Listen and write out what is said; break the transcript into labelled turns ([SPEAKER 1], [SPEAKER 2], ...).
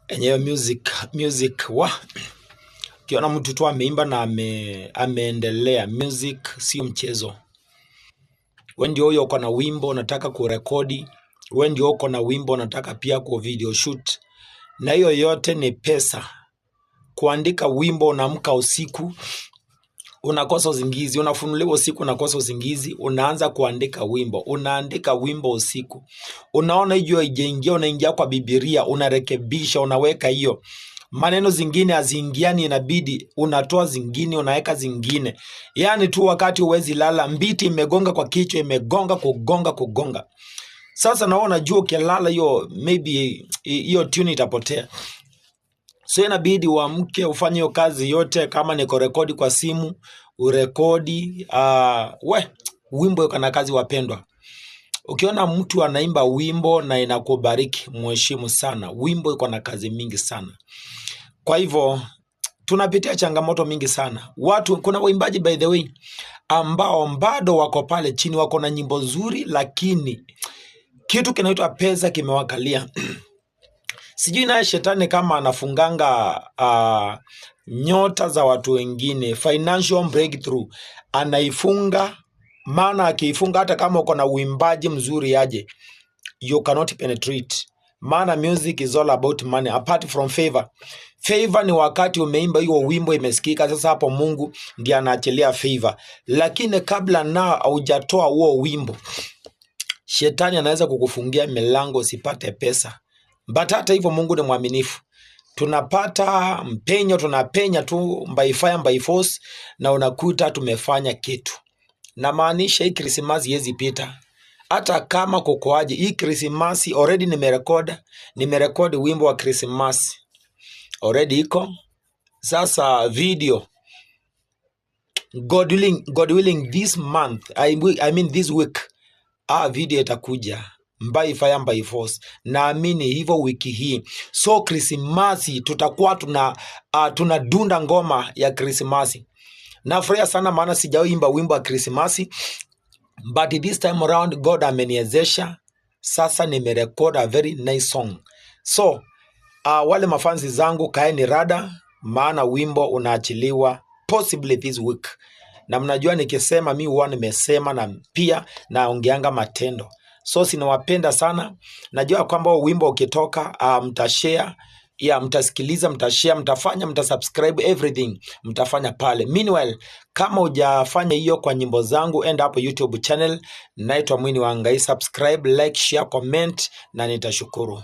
[SPEAKER 1] enyewe music wa kiona mtu tu ameimba na ameendelea. Music sio mchezo. Wewe ndio uko na wimbo unataka kurekodi, wewe ndio uko na wimbo unataka pia ku video shoot, na hiyo yote ni pesa. Kuandika wimbo, unaamka usiku unakosa usingizi, unafunuliwa usiku unakosa usingizi, unaanza kuandika wimbo, unaandika wimbo usiku, unaona hiyo haijaingia, unaingia kwa Biblia, unarekebisha, unaweka hiyo maneno zingine haziingiani, inabidi unatoa zingine unaweka zingine. Yani tu wakati uwezi lala, mbiti imegonga kwa kichwa, imegonga kugonga. Sasa naona jua ukilala hiyo maybe hiyo tune itapotea. So inabidi uamke ufanye hiyo kazi yote. Kama ni kurekodi kwa simu, urekodi. Wimbo yuko na kazi, wapendwa. Ukiona mtu anaimba wimbo na inakubariki, mheshimu sana. Wimbo yuko na kazi mingi sana. Kwa hivyo tunapitia changamoto mingi sana. Kuna waimbaji by the way ambao bado wako pale chini, wako na nyimbo nzuri, lakini kitu kinaitwa pesa kimewakalia. Sijui naye shetani kama anafunganga nyota za watu wengine, financial breakthrough anaifunga. Maana akiifunga, hata kama uko na uimbaji mzuri aje, you cannot penetrate. Maana music is all about money apart from favor. Favor ni wakati umeimba hiyo wimbo imesikika, sasa hapo Mungu ndiye anaachilia favor. Lakini kabla na hujatoa huo wimbo, shetani anaweza kukufungia milango usipate pesa. But hata hivyo Mungu ni mwaminifu. Tunapata mpenyo, tunapenya tu by fire by force, na unakuta tumefanya kitu. Na maanisha hii Krismasi yezi pita. Hata kama kukoaje, hii Krismasi already nimerekodi wimbo wa Krismasi. Already iko. Sasa video, God willing this month, I mean this week, video itakuja by fire by force. Naamini hivyo wiki hii. So Krismasi tutakuwa tunadunda ngoma ya Krismasi. Nafurahia sana maana sijaimba wimbo wa Krismasi, but this time around God ameniwezesha. Sasa nimerecord a very nice song. So wale mafansi zangu, kaeni rada, maana wimbo unaachiliwa possibly this week. Na mnajua nikisema mi huwa nimesema, na pia naongeanga matendo. So sinawapenda sana. Najua kwamba wimbo ukitoka mtashare, mtasikiliza, mtashare, mtafanya, mtasubscribe, everything mtafanya pale. Meanwhile, kama hujafanya hiyo kwa nyimbo zangu, enda hapo YouTube channel, naitwa Mwini wa Ngai, subscribe, like, share, comment, na nitashukuru.